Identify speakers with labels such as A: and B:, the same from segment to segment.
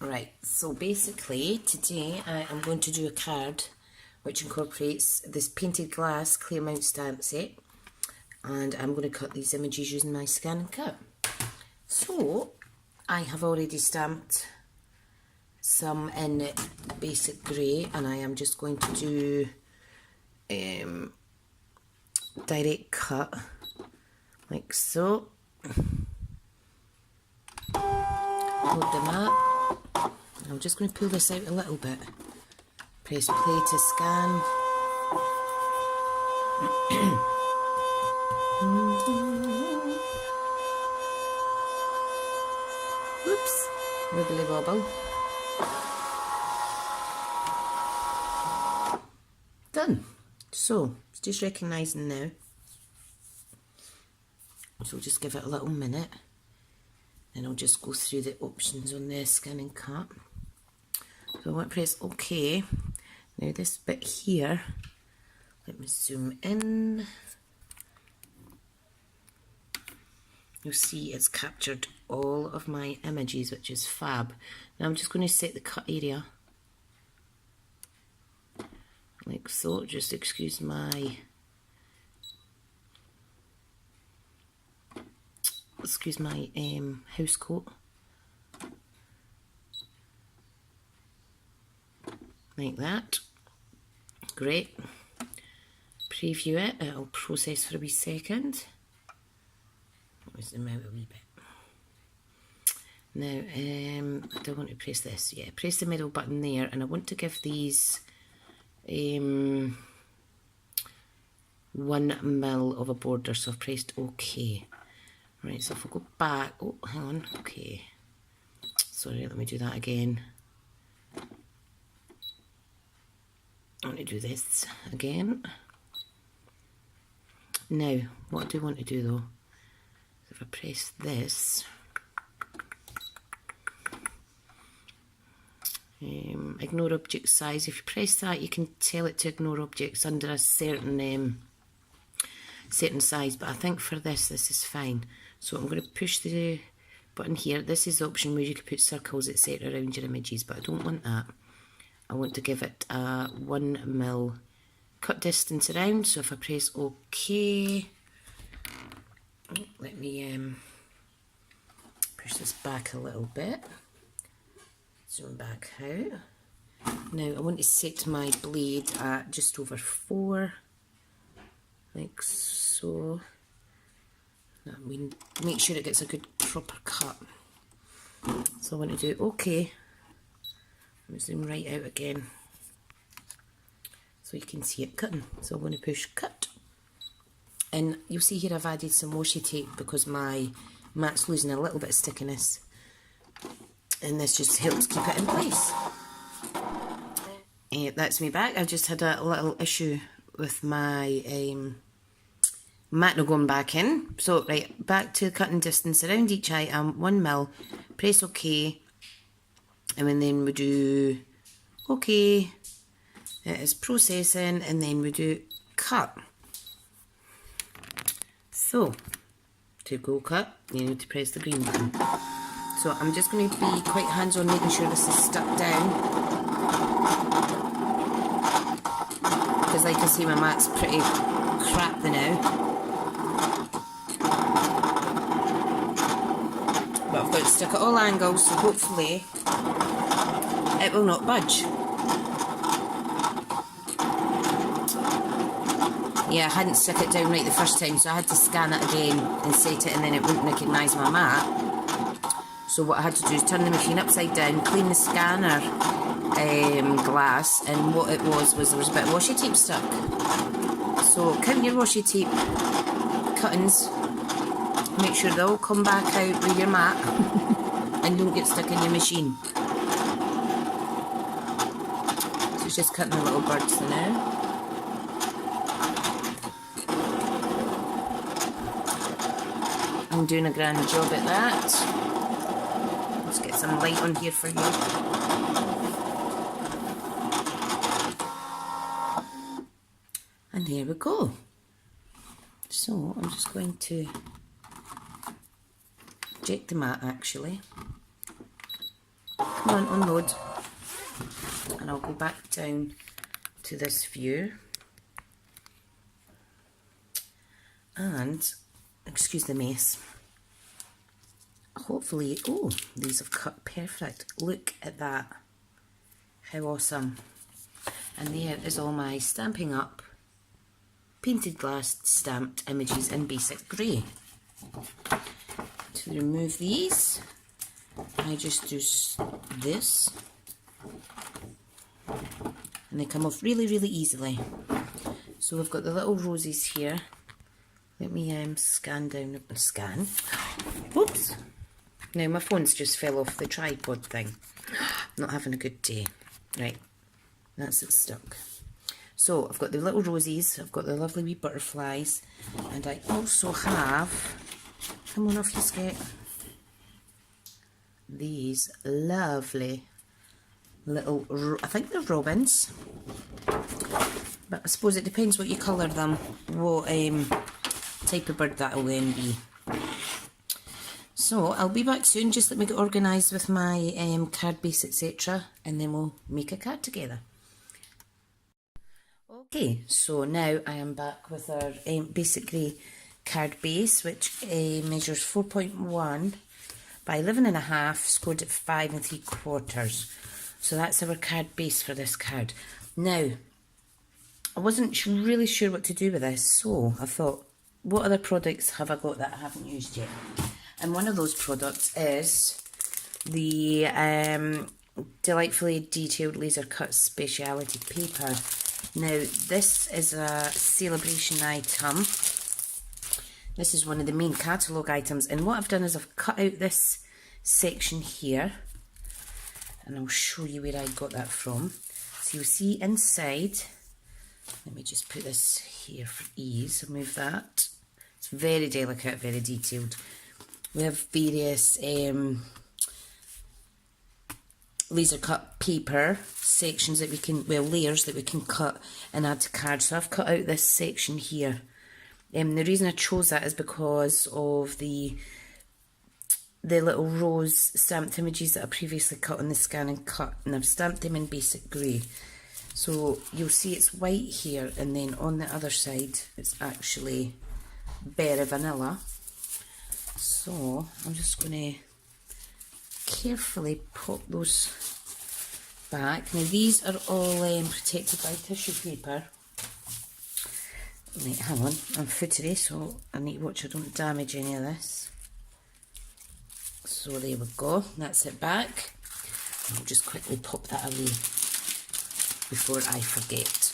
A: Right, so basically today I am going to do a card which incorporates this painted glass clear mount stamp set, and I'm going to cut these images using my scan and cut. So I have already stamped some in basic grey, and I am just going to do direct cut like so. Hold them up. I'm just going to pull this out a little bit. Press play to scan. Whoops, wibbly wobble. Done. So, it's just recognising now. So just give it a little minute. Then I'll just go through the options on the scan and cut. So I want to press OK. Now this bit here, let me zoom in. You'll see it's captured all of my images, which is fab. Now I'm just going to set the cut area like so. Just excuse my house coat. Like that. Great. Preview it. It'll process for a wee second. Let me zoom out a wee bit. Now, I don't want to press this. Yeah, press the middle button there, and I want to give these 1 mil of a border, so I've pressed OK. Right, so if I go back, oh, hang on, okay. Sorry, let me do that again. I want to do this again. Now, what I do want to do though, is if I press this, ignore object size. If you press that, you can tell it to ignore objects under a certain size, but I think for this is fine. So I'm going to push the button here. This is the option where you can put circles, etc. around your images, but I don't want that. I want to give it a 1 mil cut distance around. So if I press OK, let me push this back a little bit. Zoom back out. Now I want to set my blade at just over 4, like so. I mean, make sure it gets a good proper cut. So I want to do OK. Let me zoom right out again so you can see it cutting. So I'm going to push cut. And you'll see here I've added some washi tape because my mat's losing a little bit of stickiness. And this just helps keep it in place. That's me back. I've just had a little issue with my mat not going back in. So right, back to cutting distance around each item, 1 mil, press OK, and then we do OK, it is processing, and then we do cut. So, to go cut, you need to press the green button. So I'm just going to be quite hands-on making sure this is stuck down, because like I see my mat's pretty crap now. But I've got it stuck at all angles, so hopefully it will not budge. Yeah, I hadn't stuck it down right the first time, so I had to scan it again and set it, and then it wouldn't recognise my mat. So what I had to do is turn the machine upside down, clean the scanner glass, and what it was there was a bit of washi tape stuck. So count your washi tape cuttings. Make sure they all come back out with your mat and don't get stuck in your machine. So it's just cutting the little birds for now. I'm doing a grand job at that. Let's get some light on here for you. And there we go. So I'm just going to eject the mat actually. Come on, unload. And I'll go back down to this view. And, excuse the mess. Hopefully, oh, these have cut perfect. Look at that. How awesome. And there is all my Stampin'Up painted glass stamped images in basic grey. To remove these, I just do this. And they come off really, really easily. So we've got the little roses here. Let me scan down, scan. Whoops. Now my phone's just fell off the tripod thing. Not having a good day. Right, that's it stuck. So I've got the little roses, I've got the lovely wee butterflies, and I also have, come on off you skate, these lovely little, I think they're robins, but I suppose it depends what you colour them, what type of bird that will then be. So I'll be back soon, just let me get organised with my card base, etc., and then we'll make a card together. Okay, so now I am back with our basic grey card base, which measures 4.1 by 11.5, scored at 5 3/4. So that's our card base for this card. Now, I wasn't really sure what to do with this, so I thought, what other products have I got that I haven't used yet? And one of those products is the delightfully detailed Lasercut speciality paper. Now, this is a celebration item. This is one of the main catalogue items, and what I've done is I've cut out this section here, and I'll show you where I got that from. So you'll see inside, let me just put this here for ease, I'll move that. It's very delicate, very detailed. We have various laser cut paper sections that we can, well, layers that we can cut and add to cards. So I've cut out this section here. The reason I chose that is because of the little rose stamped images that I previously cut on the scan and cut, and I've stamped them in basic grey. So you'll see it's white here, and then on the other side it's actually berry vanilla. So I'm just going to carefully pop those back. Now these are all protected by tissue paper. Right, hang on, I'm footery, so I need to watch I don't damage any of this. So there we go, that's it back. I'll just quickly pop that away before I forget.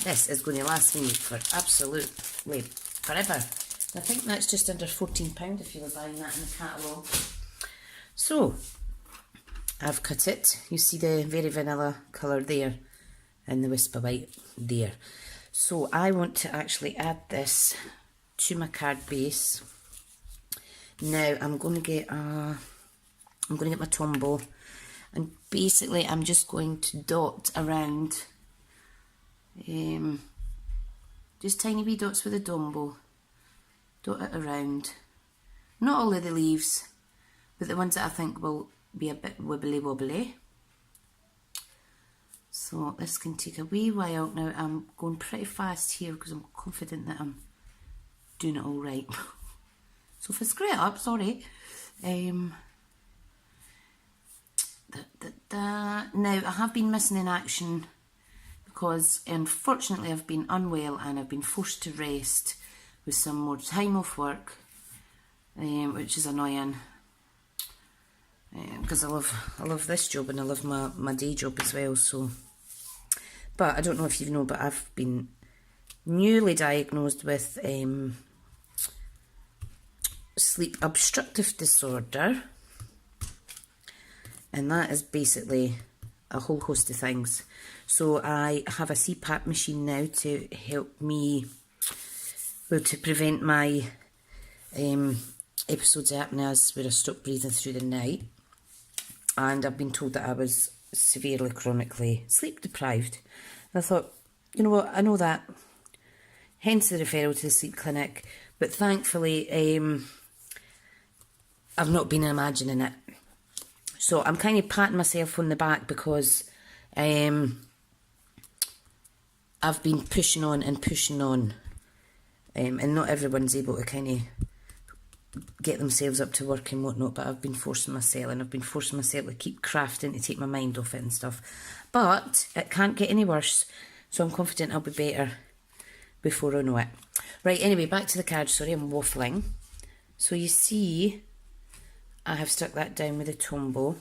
A: This is going to last me for absolutely forever. I think that's just under £14 if you were buying that in the catalogue. So, I've cut it. You see the very vanilla colour there and the wisp of white there. So I want to actually add this to my card base. Now I'm going to get my Tombow, and basically I'm just going to dot around, just tiny wee dots with a Tombow. Dot it around, not all of the leaves, but the ones that I think will be a bit wibbly wobbly. So this can take a wee while. Now I'm going pretty fast here because I'm confident that I'm doing it all right. So if I screw it up, sorry. Now I have been missing in action because unfortunately I've been unwell and I've been forced to rest with some more time off work, which is annoying because I love this job and I love my day job as well. So, but I don't know if you know, but I've been newly diagnosed with sleep obstructive disorder, and that is basically a whole host of things. So I have a CPAP machine now to help me, well, to prevent my episodes of apneas where I stop breathing through the night. And I've been told that I was severely chronically sleep deprived. And I thought, you know what, I know that, hence the referral to the sleep clinic, but thankfully I've not been imagining it. So I'm kind of patting myself on the back because I've been pushing on and pushing on, and not everyone's able to kind of get themselves up to work and whatnot, but I've been forcing myself, and I've been forcing myself to keep crafting to take my mind off it and stuff. But it can't get any worse, so I'm confident I'll be better before I know it. Right, anyway, back to the card. Sorry, I'm waffling. So you see, I have stuck that down with a Tombow.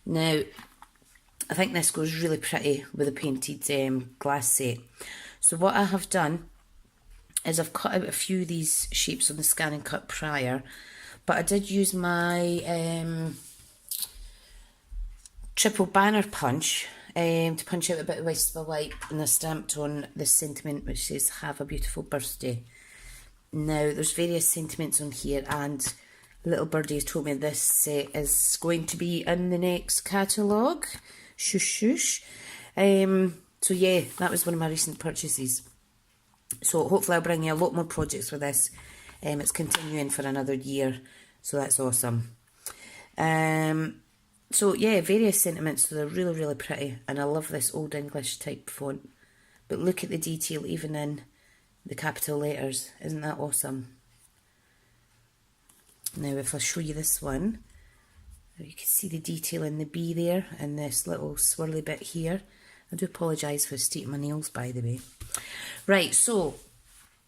A: Now, I think this goes really pretty with a painted glass set. So what I have done is I've cut out a few of these shapes on the scan and cut prior, but I did use my triple banner punch to punch out a bit of West of the White, and I stamped on this sentiment which says "Have a beautiful birthday." Now there's various sentiments on here, and little birdie has told me this set is going to be in the next catalogue. Shush shush. So yeah, that was one of my recent purchases. So hopefully I'll bring you a lot more projects with this. It's continuing for another year, so that's awesome. So yeah, various sentiments, so they're really, really pretty, and I love this Old English type font. But look at the detail even in the capital letters, isn't that awesome? Now if I show you this one, you can see the detail in the B there, and this little swirly bit here. I do apologise for sticking my nails, by the way. Right, so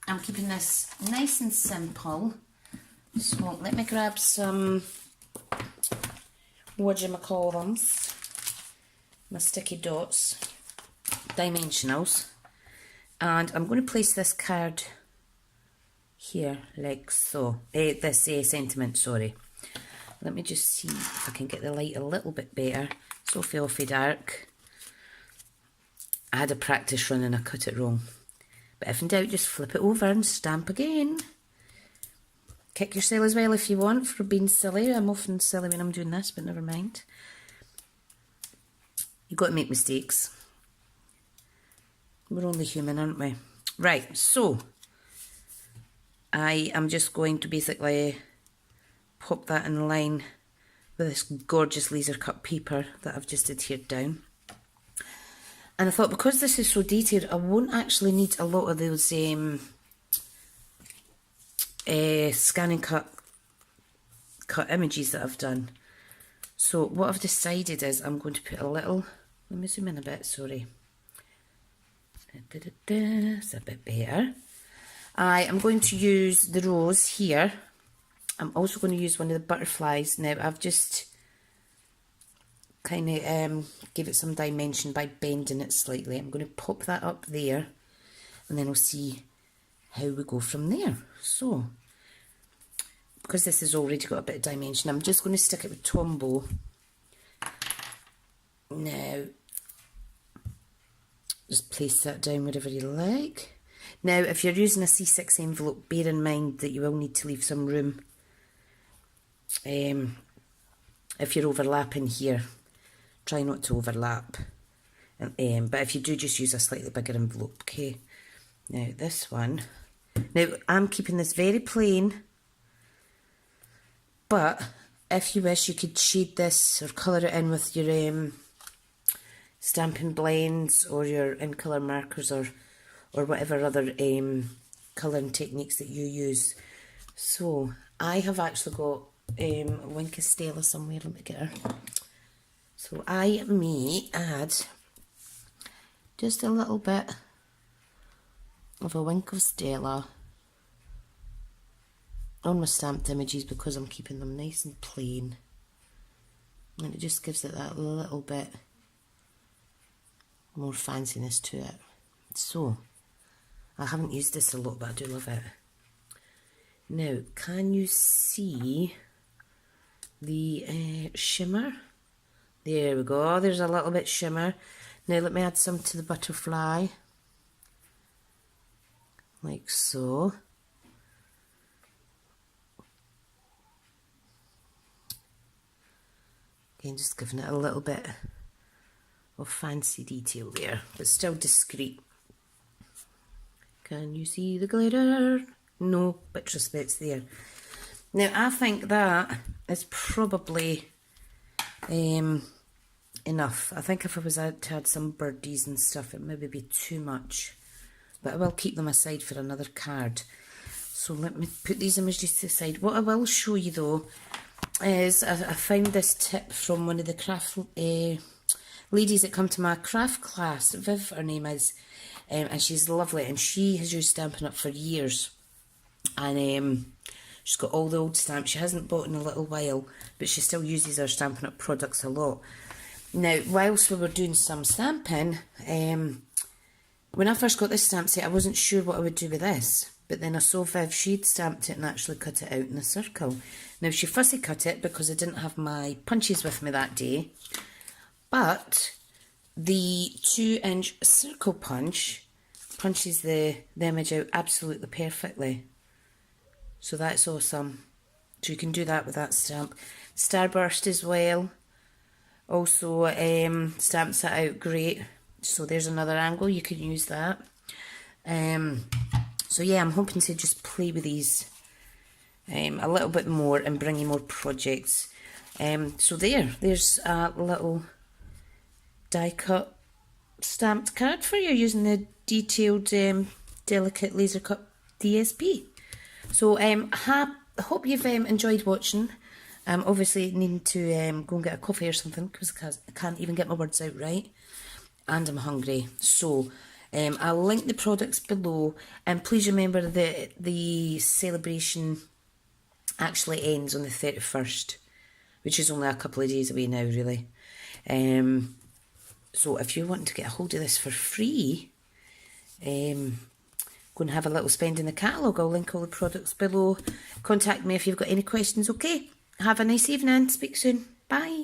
A: I'm keeping this nice and simple. So let me grab some, whatchamacallums, my sticky dots, dimensionals, and I'm going to place this card here like so. This sentiment, sorry. Let me just see if I can get the light a little bit better. So filthy dark. I had a practice run and I cut it wrong. But if in doubt, just flip it over and stamp again. Kick yourself as well if you want for being silly. I'm often silly when I'm doing this, but never mind. You've got to make mistakes. We're only human, aren't we? Right, so I am just going to basically pop that in line with this gorgeous Lasercut paper that I've just adhered down. And I thought, because this is so detailed, I won't actually need a lot of those scan and cut images that I've done. So what I've decided is I'm going to put a little, let me zoom in a bit, sorry. It's a bit better. I am going to use the rose here. I'm also going to use one of the butterflies. Now I've just kind of give it some dimension by bending it slightly. I'm going to pop that up there, and then we'll see how we go from there. So, because this has already got a bit of dimension, I'm just going to stick it with Tombow. Now, just place that down wherever you like. Now, if you're using a C6 envelope, bear in mind that you will need to leave some room if you're overlapping here. Try not to overlap, but if you do, just use a slightly bigger envelope. Okay, now this one, now I'm keeping this very plain, but if you wish, you could shade this or colour it in with your stamping blends or your in colour markers or whatever other colouring techniques that you use. So I have actually got Wink of Stella somewhere. Let me get her. So I may add just a little bit of a Wink of Stella on my stamped images, because I'm keeping them nice and plain, and it just gives it that little bit more fanciness to it. So I haven't used this a lot, but I do love it. Now, can you see the shimmer? There we go, there's a little bit shimmer. Now let me add some to the butterfly, like so. Again, just giving it a little bit of fancy detail there, but still discreet. Can you see the glitter? No, but respect's there. Now I think that is probably enough. I think if I was out to add some birdies and stuff, it maybe be too much. But I will keep them aside for another card. So let me put these images to the side. What I will show you though is I found this tip from one of the craft ladies that come to my craft class. Viv, her name is, and she's lovely, and she has used Stampin' Up for years. And she's got all the old stamps. She hasn't bought in a little while, but she still uses our Stampin' Up products a lot. Now, whilst we were doing some stamping, when I first got this stamp set, I wasn't sure what I would do with this. But then I saw Viv, she'd stamped it and actually cut it out in a circle. Now, she fussy cut it because I didn't have my punches with me that day. But the 2-inch circle punches the image out absolutely perfectly. So that's awesome. So you can do that with that stamp. Starburst as well. Also stamps it out great. So there's another angle, you can use that. So yeah, I'm hoping to just play with these a little bit more and bring you more projects. So there's a little die cut stamped card for you using the detailed delicate Lasercut DSP. So I hope you've enjoyed watching. Obviously needing to go and get a coffee or something because I can't even get my words out right, and I'm hungry. So I'll link the products below, and please remember that the celebration actually ends on the 31st, which is only a couple of days away now really. So if you're wanting to get a hold of this for free, go and have a little spend in the catalogue. I'll link all the products below. Contact me if you've got any questions, okay? Have a nice evening. Speak soon. Bye.